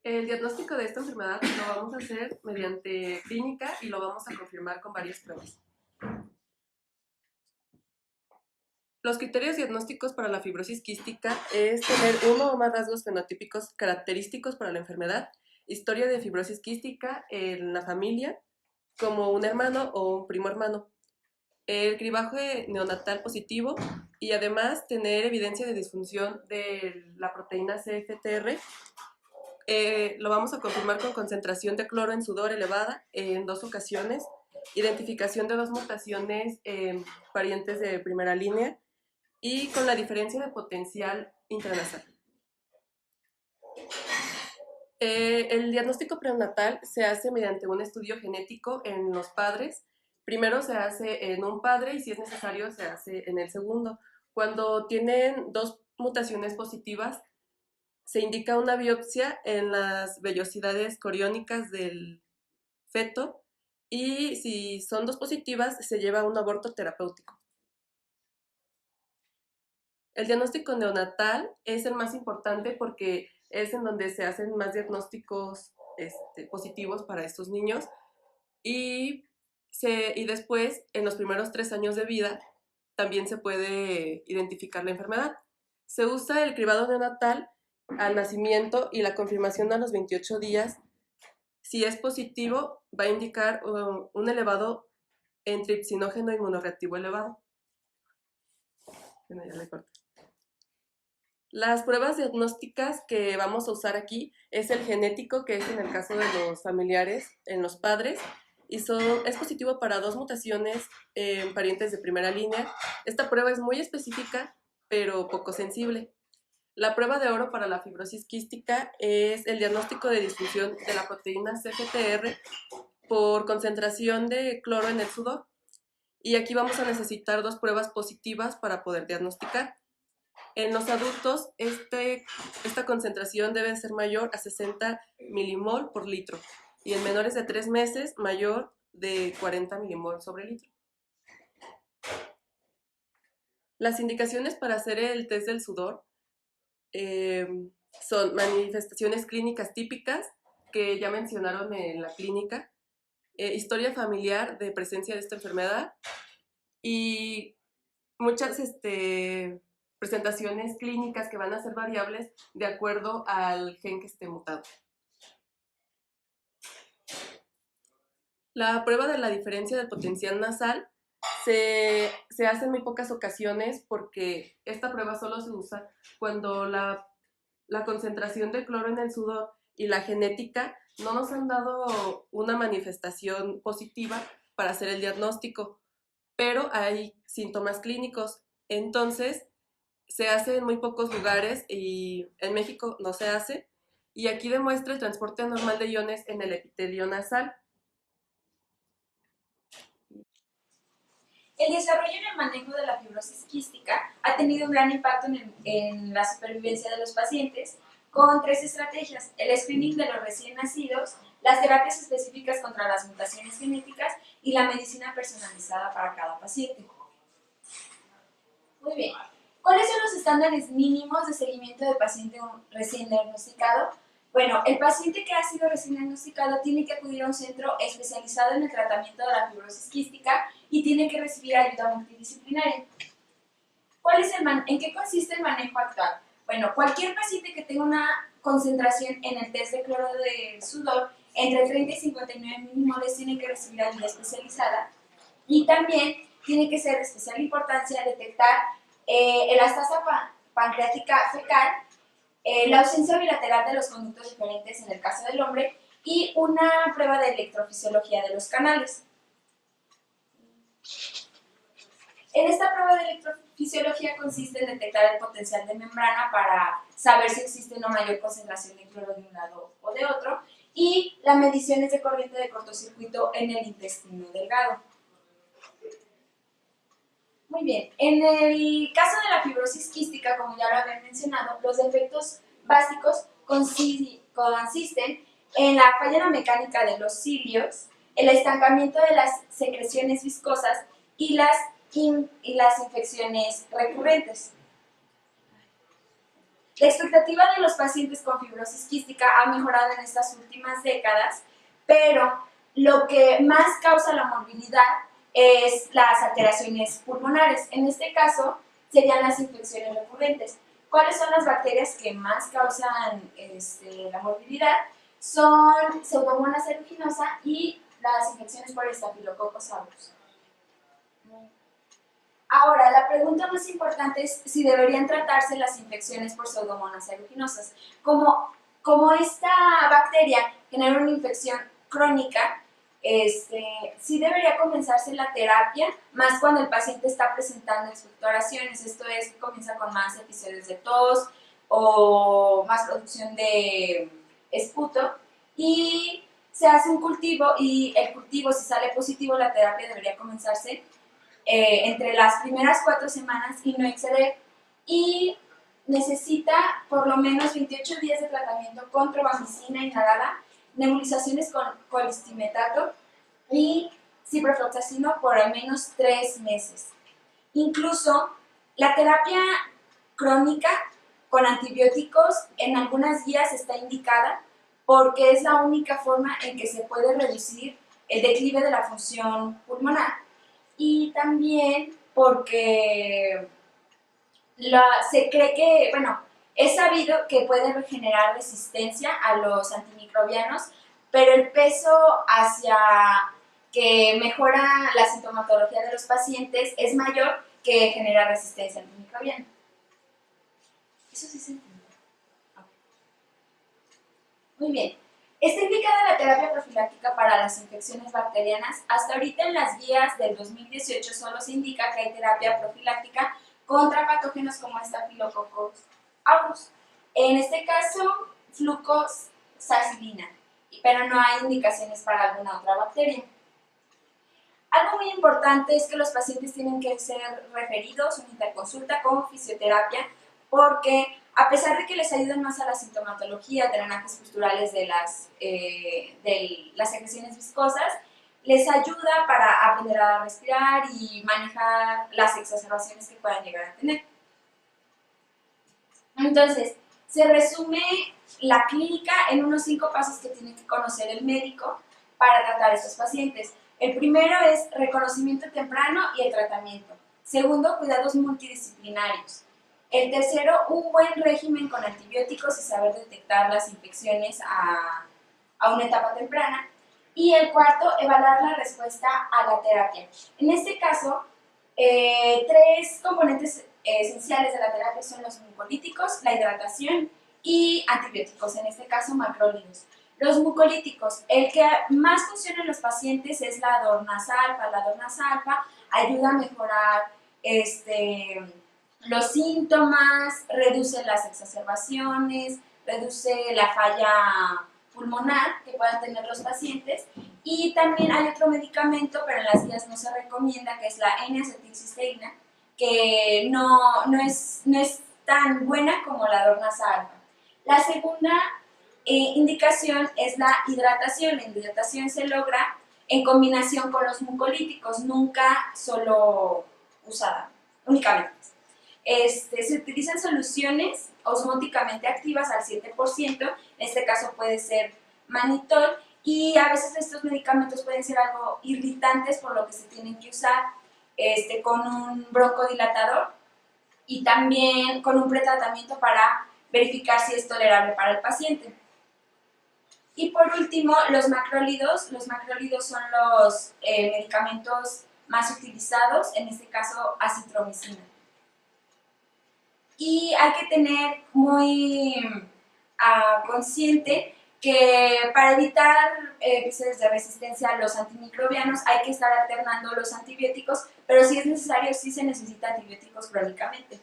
El diagnóstico de esta enfermedad lo vamos a hacer mediante clínica y lo vamos a confirmar con varias pruebas. Los criterios diagnósticos para la fibrosis quística es tener uno o más rasgos fenotípicos característicos para la enfermedad, historia de fibrosis quística en la familia, como un hermano o un primo hermano, el cribaje neonatal positivo y además tener evidencia de disfunción de la proteína CFTR. Lo vamos a confirmar con concentración de cloro en sudor elevada en 2 ocasiones, identificación de 2 mutaciones en parientes de primera línea y con la diferencia de potencial intranasal. El diagnóstico prenatal se hace mediante un estudio genético en los padres. Primero se hace en un padre y si es necesario se hace en el segundo. Cuando tienen 2 mutaciones positivas, se indica una biopsia en las vellosidades coriónicas del feto y si son 2 positivas se lleva a un aborto terapéutico. El diagnóstico neonatal es el más importante porque es en donde se hacen más diagnósticos positivos para estos niños y después, en los primeros 3 años de vida, también se puede identificar la enfermedad. Se usa el cribado neonatal al nacimiento y la confirmación a los 28 días. Si es positivo, va a indicar un elevado en tripsinógeno inmunorreactivo elevado. Bueno, ya le corto. Las pruebas diagnósticas que vamos a usar aquí es el genético, que es en el caso de los familiares, en los padres, y es positivo para 2 mutaciones en parientes de primera línea. Esta prueba es muy específica, pero poco sensible. La prueba de oro para la fibrosis quística es el diagnóstico de disfunción de la proteína CFTR por concentración de cloro en el sudor. Y aquí vamos a necesitar 2 pruebas positivas para poder diagnosticar. En los adultos, esta concentración debe ser mayor a 60 milimol por litro y en menores de 3 meses mayor de 40 milimol sobre litro. Las indicaciones para hacer el test del sudor son manifestaciones clínicas típicas que ya mencionaron en la clínica, historia familiar de presencia de esta enfermedad y muchas presentaciones clínicas que van a ser variables de acuerdo al gen que esté mutado. La prueba de la diferencia del potencial nasal se hace en muy pocas ocasiones porque esta prueba solo se usa cuando la concentración de cloro en el sudor y la genética no nos han dado una manifestación positiva para hacer el diagnóstico, pero hay síntomas clínicos. Entonces, se hace en muy pocos lugares y en México no se hace. Y aquí demuestra el transporte normal de iones en el epitelio nasal. El desarrollo en el manejo de la fibrosis quística ha tenido un gran impacto en la supervivencia de los pacientes con 3 estrategias: el screening de los recién nacidos, las terapias específicas contra las mutaciones genéticas y la medicina personalizada para cada paciente. Muy bien. ¿Cuáles son los estándares mínimos de seguimiento del paciente recién diagnosticado? Bueno, el paciente que ha sido recién diagnosticado tiene que acudir a un centro especializado en el tratamiento de la fibrosis quística y tiene que recibir ayuda multidisciplinaria. ¿En qué consiste el manejo actual? Bueno, cualquier paciente que tenga una concentración en el test de cloro de sudor entre 30 y 59 milimoles tiene que recibir ayuda especializada y también tiene que ser de especial importancia detectar elastasa pancreática fecal, la ausencia bilateral de los conductos diferentes en el caso del hombre y una prueba de electrofisiología de los canales. En esta prueba de electrofisiología consiste en detectar el potencial de membrana para saber si existe una mayor concentración de cloro de un lado o de otro y las mediciones de corriente de cortocircuito en el intestino delgado. Muy bien, en el caso de la fibrosis quística, como ya lo había mencionado, los defectos básicos consisten en la falla mecánica de los cilios, el estancamiento de las secreciones viscosas y las infecciones recurrentes. La expectativa de los pacientes con fibrosis quística ha mejorado en estas últimas décadas, pero lo que más causa la morbilidad es las alteraciones pulmonares. En este caso, serían las infecciones recurrentes. ¿Cuáles son las bacterias que más causan la morbilidad? Son Pseudomonas aeruginosa y las infecciones por Staphylococcus aureus. Ahora, la pregunta más importante es si deberían tratarse las infecciones por Pseudomonas aeruginosas. Como esta bacteria genera una infección crónica, sí debería comenzarse la terapia, más cuando el paciente está presentando expectoraciones. Esto es que comienza con más episodios de tos o más producción de esputo, y se hace un cultivo, y el cultivo, si sale positivo, la terapia debería comenzarse entre las primeras 4 semanas y no exceder, y necesita por lo menos 28 días de tratamiento con probamicina inhalada, nebulizaciones con colistimetato y ciprofloxacino por al menos 3 meses. Incluso la terapia crónica con antibióticos en algunas guías está indicada porque es la única forma en que se puede reducir el declive de la función pulmonar, y también porque se cree que, bueno, es sabido que puede generar resistencia a los antimicrobianos, pero el peso hacia que mejora la sintomatología de los pacientes es mayor que genera resistencia antimicrobiana. Eso sí se entiende. Muy bien. Está indicada la terapia profiláctica para las infecciones bacterianas. Hasta ahorita en las guías del 2018 solo se indica que hay terapia profiláctica contra patógenos como Staphylococcus aureus. En este caso, flucloxacilina, pero no hay indicaciones para alguna otra bacteria. Algo muy importante es que los pacientes tienen que ser referidos a una interconsulta con fisioterapia, porque a pesar de que les ayudan más a la sintomatología, drenajes posturales de las secreciones viscosas, les ayuda para aprender a respirar y manejar las exacerbaciones que puedan llegar a tener. Entonces, se resume la clínica en unos 5 pasos que tiene que conocer el médico para tratar a estos pacientes. El primero es reconocimiento temprano y el tratamiento. Segundo, cuidados multidisciplinarios. El tercero, un buen régimen con antibióticos y saber detectar las infecciones a una etapa temprana. Y el cuarto, evaluar la respuesta a la terapia. En este caso, 3 componentes esenciales de la terapia son los mucolíticos, la hidratación y antibióticos, en este caso macrólidos. Los mucolíticos, el que más funciona en los pacientes es la dornasalfa. La dornasalfa ayuda a mejorar los síntomas, reduce las exacerbaciones, reduce la falla pulmonar que puedan tener los pacientes. Y también hay otro medicamento, pero en las guías no se recomienda, que es la N-acetilcisteína, que no es tan buena como la dornasalfa. La segunda indicación es la hidratación. La hidratación se logra en combinación con los mucolíticos, nunca solo usada, únicamente. Se utilizan soluciones osmóticamente activas al 7%, en este caso puede ser manitol, y a veces estos medicamentos pueden ser algo irritantes, por lo que se tienen que usar con un broncodilatador y también con un pretratamiento para verificar si es tolerable para el paciente. Y por último, los macrólidos. Los macrólidos son los medicamentos más utilizados, en este caso acitromicina. Y hay que tener muy consciente que para evitar episodios de resistencia a los antimicrobianos hay que estar alternando los antibióticos, pero si es necesario, sí se necesita antibióticos crónicamente.